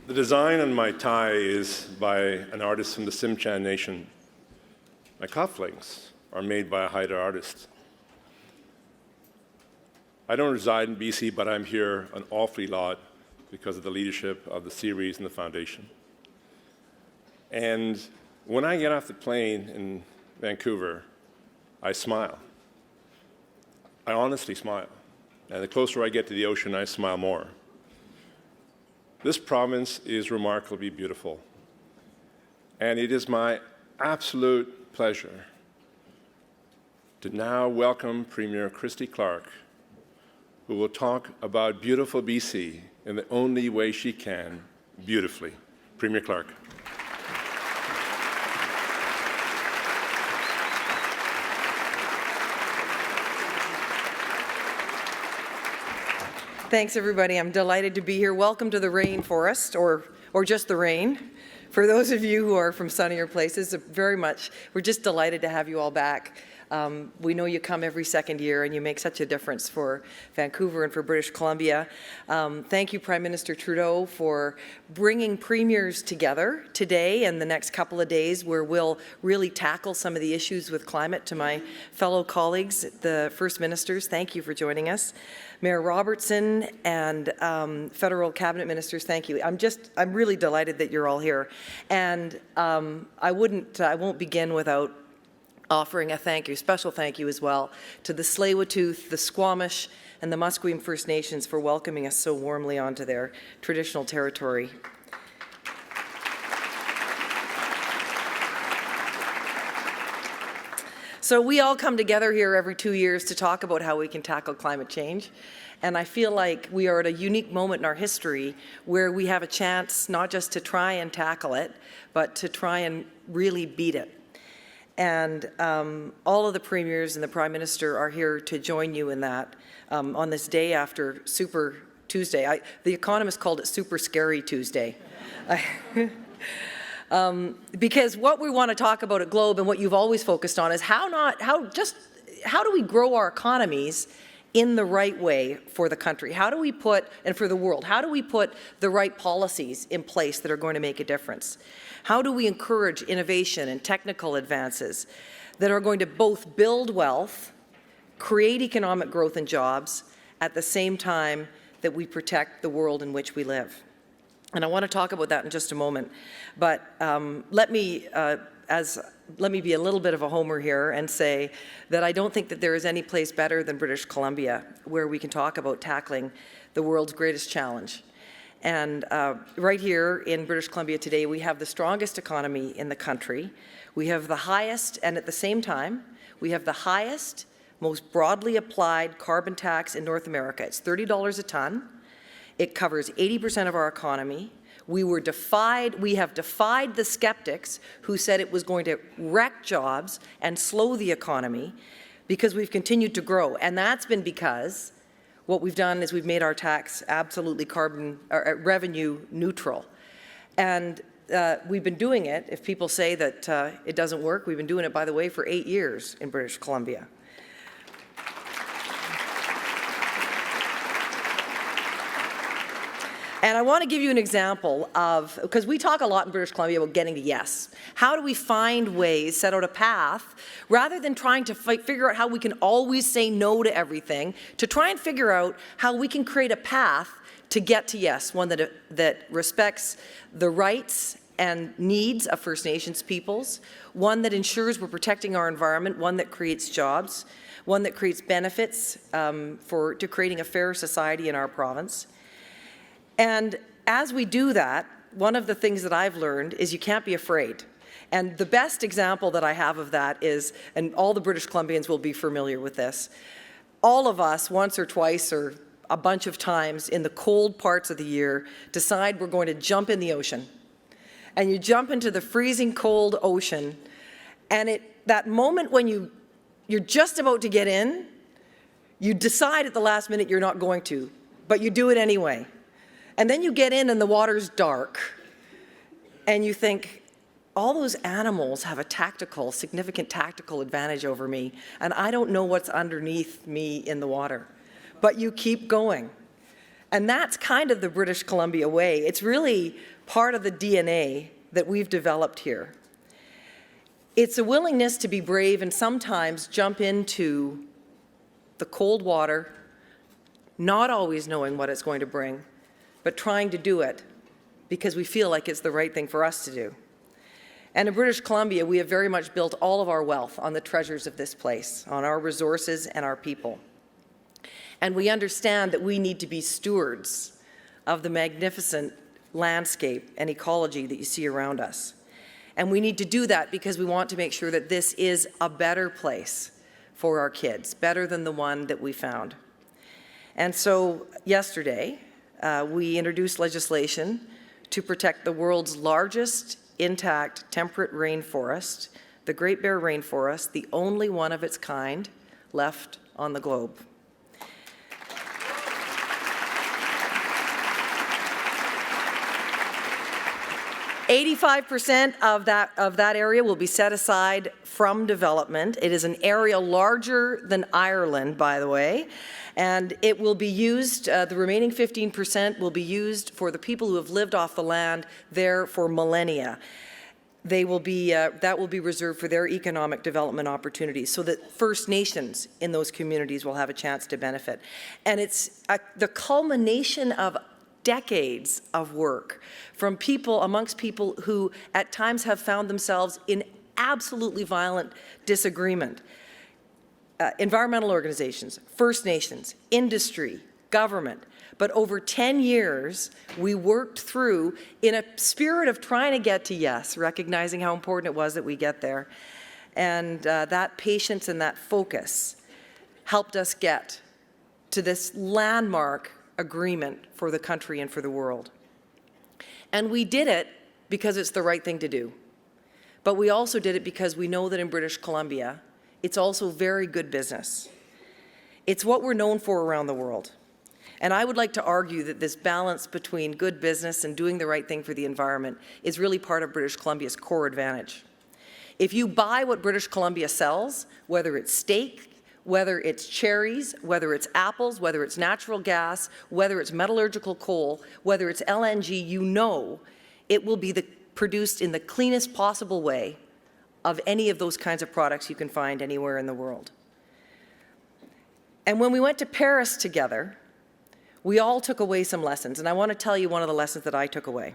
The design on my tie is by an artist from the Tsimshian Nation. My cufflinks are made by a Haida artist. I don't reside in BC, but I'm here an awfully lot because of the leadership of the series and the foundation. And when I get off the plane in Vancouver, I smile. I honestly smile. And the closer I get to the ocean, I smile more. This province is remarkably beautiful. And it is my absolute pleasure to now welcome Premier Christy Clark, who will talk about beautiful BC in the only way she can, beautifully. Premier Clark. Thanks, everybody. I'm delighted to be here. Welcome to the rainforest, or just the rain. For those of you who are from sunnier places, we're just delighted to have you all back. We know you come every second year and you make such a difference for Vancouver and for British Columbia. Thank you, Prime Minister Trudeau, for bringing premiers together today and the next couple of days where we'll really tackle some of the issues with climate. To my fellow colleagues, the First Ministers, thank you for joining us. Mayor Robertson and federal cabinet ministers, thank you. I'm really delighted that you're all here. And I won't begin without offering a special thank you as well to the Tsleil-Waututh, the Squamish, and the Musqueam First Nations for welcoming us so warmly onto their traditional territory. So we all come together here every 2 years to talk about how we can tackle climate change. And I feel like we are at a unique moment in our history where we have a chance not just to try and tackle it, but to try and really beat it. And all of the premiers and the Prime Minister are here to join you in that on this day after Super Tuesday. The Economist called it Super Scary Tuesday. Because what we want to talk about at Globe and what you've always focused on is how do we grow our economies in the right way for the country? How do we put, and for the world, how do we put the right policies in place that are going to make a difference? How do we encourage innovation and technical advances that are going to both build wealth, create economic growth and jobs, at the same time that we protect the world in which we live? And I want to talk about that in just a moment. But let me be a little bit of a homer here and say that I don't think that there is any place better than British Columbia where we can talk about tackling the world's greatest challenge. And right here in British Columbia today, we have the strongest economy in the country. We have the highest, and at the same time, we have the highest, most broadly applied carbon tax in North America. It's $30 a ton. It covers 80% of our economy. We have defied the skeptics who said it was going to wreck jobs and slow the economy because we've continued to grow. And that's been because what we've done is we've made our tax absolutely revenue neutral. And we've been doing it, if people say that it doesn't work, we've been doing it, by the way, for 8 years in British Columbia. And I want to give you an example of, because we talk a lot in British Columbia about getting to yes. How do we find ways, set out a path, rather than trying to figure out how we can always say no to everything, to try and figure out how we can create a path to get to yes, one that respects the rights and needs of First Nations peoples, one that ensures we're protecting our environment, one that creates jobs, one that creates benefits to creating a fairer society in our province. And as we do that, one of the things that I've learned is you can't be afraid. And the best example that I have of that is, and all the British Columbians will be familiar with this, all of us once or twice or a bunch of times in the cold parts of the year decide we're going to jump in the ocean. And you jump into the freezing cold ocean, and that moment when you're just about to get in, you decide at the last minute you're not going to, but you do it anyway. And then you get in and the water's dark, and you think, all those animals have a significant tactical advantage over me, and I don't know what's underneath me in the water. But you keep going. And that's kind of the British Columbia way. It's really part of the DNA that we've developed here. It's a willingness to be brave and sometimes jump into the cold water, not always knowing what it's going to bring, but trying to do it because we feel like it's the right thing for us to do. And in British Columbia, we have very much built all of our wealth on the treasures of this place, on our resources and our people. And we understand that we need to be stewards of the magnificent landscape and ecology that you see around us. And we need to do that because we want to make sure that this is a better place for our kids, better than the one that we found. And so yesterday, we introduced legislation to protect the world's largest intact temperate rainforest, the Great Bear Rainforest, the only one of its kind left on the globe. 85% of that area will be set aside from development. It is an area larger than Ireland, by the way, and it will be used, the remaining 15% will be used for the people who have lived off the land there for millennia. They will be, that will be reserved for their economic development opportunities so that First Nations in those communities will have a chance to benefit. And it's the culmination of decades of work from people, amongst people who at times have found themselves in absolutely violent disagreement. Environmental organizations, First Nations, industry, government. But over 10 years, we worked through in a spirit of trying to get to yes, recognizing how important it was that we get there. And that patience and that focus helped us get to this landmark agreement for the country and for the world. And we did it because it's the right thing to do. But we also did it because we know that in British Columbia, it's also very good business. It's what we're known for around the world. And I would like to argue that this balance between good business and doing the right thing for the environment is really part of British Columbia's core advantage. If you buy what British Columbia sells, whether it's steak, whether it's cherries, whether it's apples, whether it's natural gas, whether it's metallurgical coal, whether it's LNG, you know it will be produced in the cleanest possible way of any of those kinds of products you can find anywhere in the world. And when we went to Paris together, we all took away some lessons, and I want to tell you one of the lessons that I took away.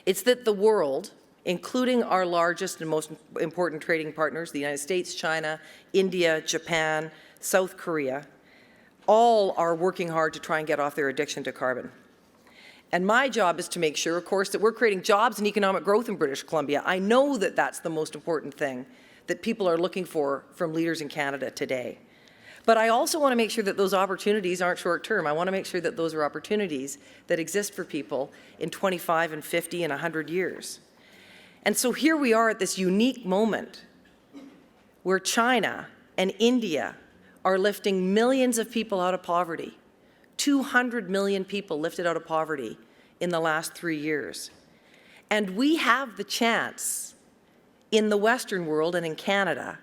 It's that the world, including our largest and most important trading partners, the United States, China, India, Japan, South Korea, all are working hard to try and get off their addiction to carbon. And my job is to make sure, of course, that we're creating jobs and economic growth in British Columbia. I know that that's the most important thing that people are looking for from leaders in Canada today. But I also want to make sure that those opportunities aren't short-term. I want to make sure that those are opportunities that exist for people in 25 and 50 and 100 years. And so here we are at this unique moment where China and India are lifting millions of people out of poverty. 200 million people lifted out of poverty in the last 3 years. And we have the chance in the Western world and in Canada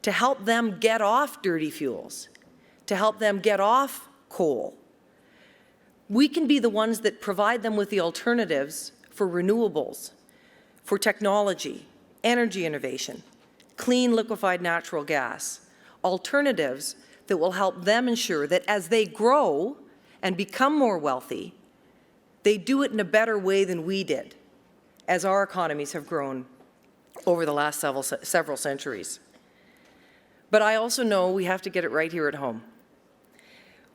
to help them get off dirty fuels, to help them get off coal. We can be the ones that provide them with the alternatives for renewables, for technology, energy innovation, clean liquefied natural gas, alternatives that will help them ensure that as they grow and become more wealthy, they do it in a better way than we did, as our economies have grown over the last several centuries. But I also know we have to get it right here at home.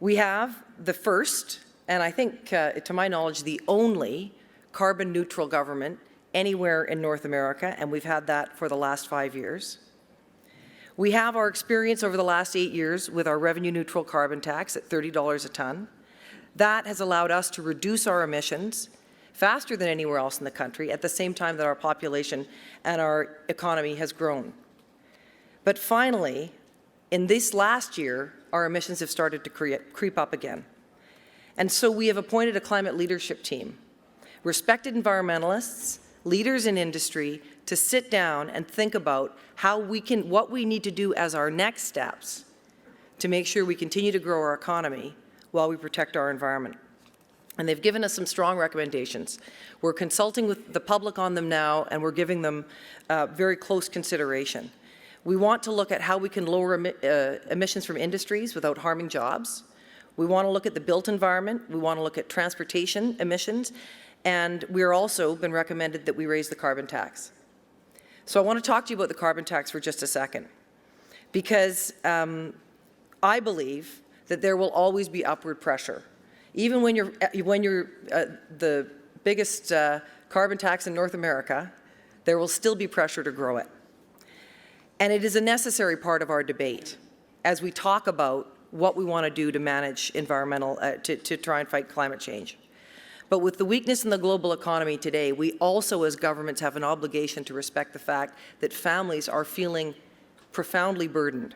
We have the first, and I think, to my knowledge, the only carbon neutral government anywhere in North America, and we've had that for the last 5 years. We have our experience over the last 8 years with our revenue neutral carbon tax at $30 a ton. That has allowed us to reduce our emissions faster than anywhere else in the country at the same time that our population and our economy has grown. But finally, in this last year, our emissions have started to creep up again. And so we have appointed a climate leadership team, respected environmentalists, leaders in industry, to sit down and think about what we need to do as our next steps to make sure we continue to grow our economy while we protect our environment. And they've given us some strong recommendations. We're consulting with the public on them now, and we're giving them very close consideration. We want to look at how we can lower emissions from industries without harming jobs. We want to look at the built environment. We want to look at transportation emissions. And we're also been recommended that we raise the carbon tax. So I want to talk to you about the carbon tax for just a second, because I believe that there will always be upward pressure. Even when you're the biggest carbon tax in North America, there will still be pressure to grow it. And it is a necessary part of our debate as we talk about what we want to do to manage environmental, to try and fight climate change. But with the weakness in the global economy today, we also as governments have an obligation to respect the fact that families are feeling profoundly burdened.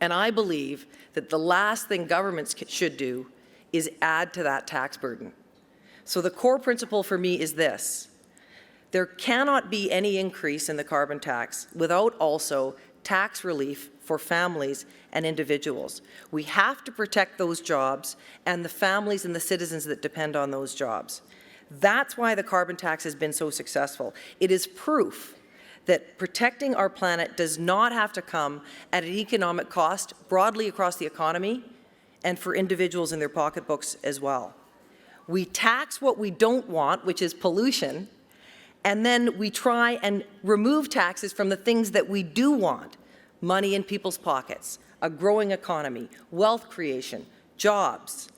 And I believe that the last thing governments should do is add to that tax burden. So the core principle for me is this: there cannot be any increase in the carbon tax without also tax relief for families and individuals. We have to protect those jobs and the families and the citizens that depend on those jobs. That's why the carbon tax has been so successful. It is proof that protecting our planet does not have to come at an economic cost broadly across the economy and for individuals in their pocketbooks as well. We tax what we don't want, which is pollution, and then we try and remove taxes from the things that we do want: money in people's pockets, a growing economy, wealth creation, jobs.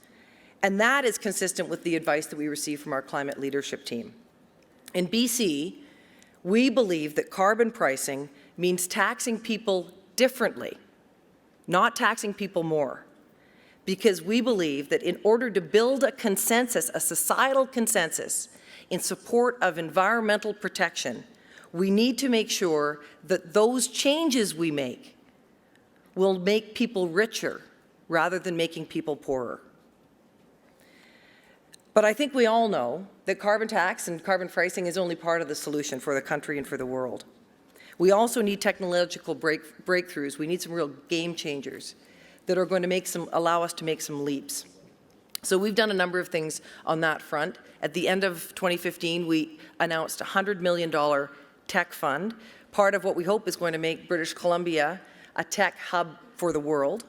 And that is consistent with the advice that we receive from our climate leadership team. In BC, we believe that carbon pricing means taxing people differently, not taxing people more, because we believe that in order to build a consensus, a societal consensus in support of environmental protection, we need to make sure that those changes we make will make people richer rather than making people poorer. But I think we all know that carbon tax and carbon pricing is only part of the solution for the country and for the world. We also need technological breakthroughs. We need some real game changers that are going to allow us to make some leaps. So we've done a number of things on that front. At the end of 2015, we announced a $100 million tech fund, part of what we hope is going to make British Columbia a tech hub for the world.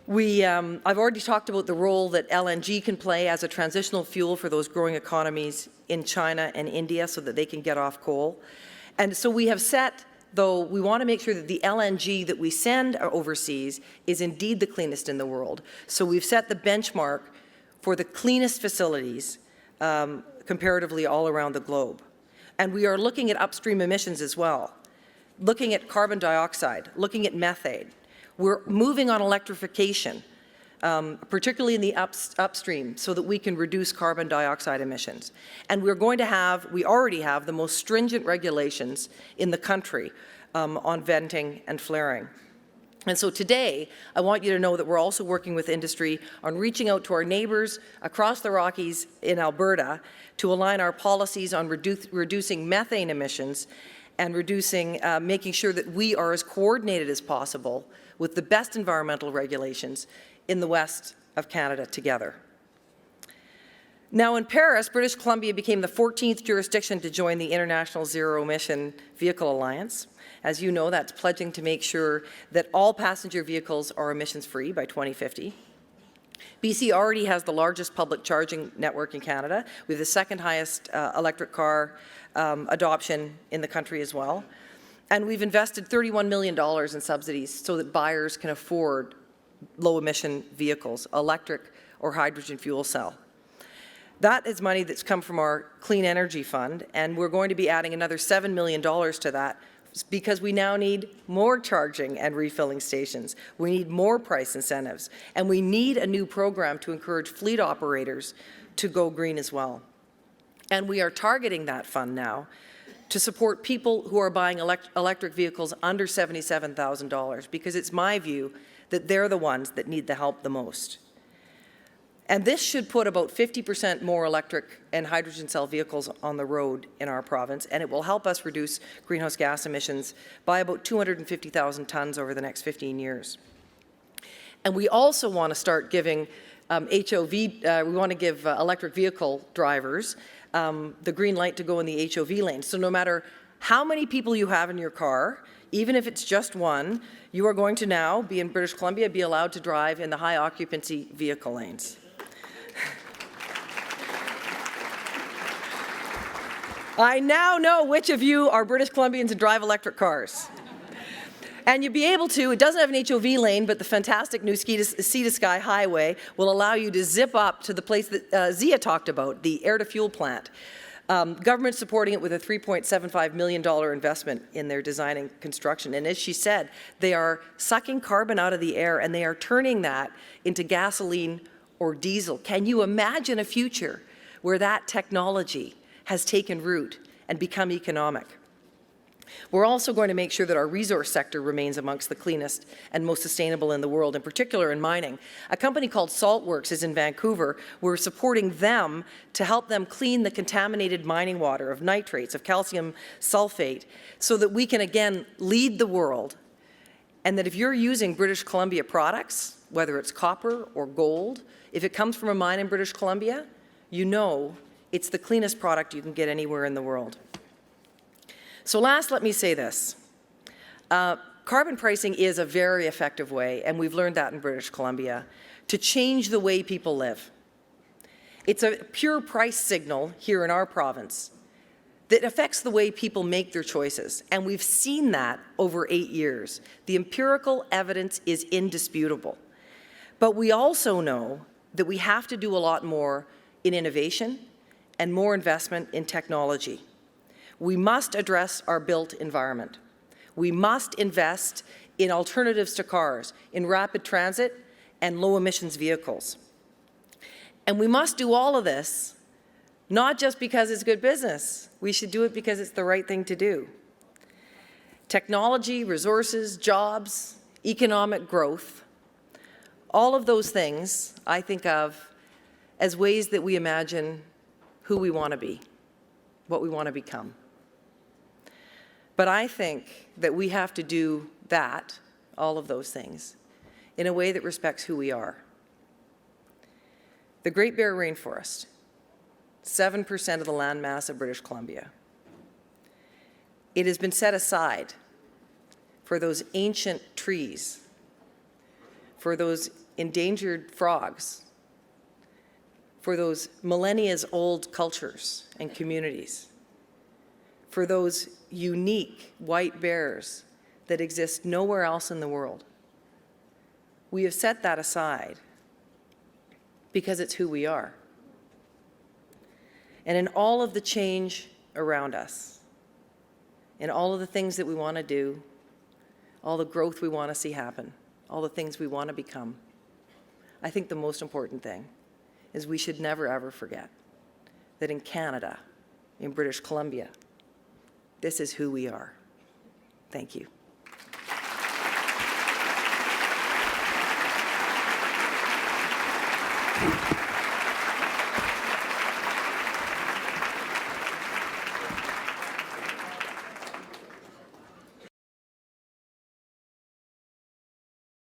I've already talked about the role that LNG can play as a transitional fuel for those growing economies in China and India so that they can get off coal. And so we have set, though, we want to make sure that the LNG that we send overseas is indeed the cleanest in the world. So we've set the benchmark for the cleanest facilities comparatively all around the globe. And we are looking at upstream emissions as well, looking at carbon dioxide, looking at methane. We're moving on electrification, particularly in the upstream, so that we can reduce carbon dioxide emissions. And we're going to have, we already have, the most stringent regulations in the country on venting and flaring. And so today, I want you to know that we're also working with industry on reaching out to our neighbours across the Rockies in Alberta to align our policies on reducing methane emissions and making sure that we are as coordinated as possible with the best environmental regulations in the west of Canada together. Now in Paris, British Columbia became the 14th jurisdiction to join the International Zero Emission Vehicle Alliance. As you know, that's pledging to make sure that all passenger vehicles are emissions-free by 2050. BC already has the largest public charging network in Canada. We have the second highest electric car adoption in the country as well. And we've invested $31 million in subsidies so that buyers can afford low-emission vehicles, electric or hydrogen fuel cell. That is money that's come from our Clean Energy Fund, and we're going to be adding another $7 million to that because we now need more charging and refilling stations. We need more price incentives, and we need a new program to encourage fleet operators to go green as well. And we are targeting that fund now to support people who are buying electric vehicles under $77,000, because it's my view that they're the ones that need the help the most. And this should put about 50% more electric and hydrogen cell vehicles on the road in our province, and it will help us reduce greenhouse gas emissions by about 250,000 tons over the next 15 years. And we also want to start giving HOV, we want to give electric vehicle drivers the green light to go in the HOV lane. So no matter how many people you have in your car, even if it's just one, you are going to now be in British Columbia, be allowed to drive in the high occupancy vehicle lanes. I now know which of you are British Columbians and drive electric cars. And you'll be able to, it doesn't have an HOV lane, but the fantastic new Sea to Sky Highway will allow you to zip up to the place that Zia talked about, the air-to-fuel plant. Government supporting it with a $3.75 million investment in their design and construction. And as she said, they are sucking carbon out of the air and they are turning that into gasoline or diesel. Can you imagine a future where that technology has taken root and become economic? We're also going to make sure that our resource sector remains amongst the cleanest and most sustainable in the world, in particular in mining. A company called Saltworks is in Vancouver. We're supporting them to help them clean the contaminated mining water of nitrates, of calcium sulfate, so that we can again lead the world. And that if you're using British Columbia products, whether it's copper or gold, if it comes from a mine in British Columbia, you know it's the cleanest product you can get anywhere in the world. So last, let me say this. Carbon pricing is a very effective way, and we've learned that in British Columbia, to change the way people live. It's a pure price signal here in our province that affects the way people make their choices, and we've seen that over 8 years. The empirical evidence is indisputable. But we also know that we have to do a lot more in innovation and more investment in technology. We must address our built environment. We must invest in alternatives to cars, in rapid transit and low emissions vehicles. And we must do all of this not just because it's good business. We should do it because it's the right thing to do. Technology, resources, jobs, economic growth, all of those things I think of as ways that we imagine who we want to be, what we want to become. But I think that we have to do that, all of those things, in a way that respects who we are. The Great Bear Rainforest, 7% of the landmass of British Columbia. It has been set aside for those ancient trees, for those endangered frogs, for those millennia-old cultures and communities, for those unique white bears that exist nowhere else in the world. We have set that aside because it's who we are. And in all of the change around us, in all of the things that we want to do, all the growth we want to see happen, all the things we want to become, I think the most important thing is we should never, ever forget that in Canada, in British Columbia, this is who we are. Thank you.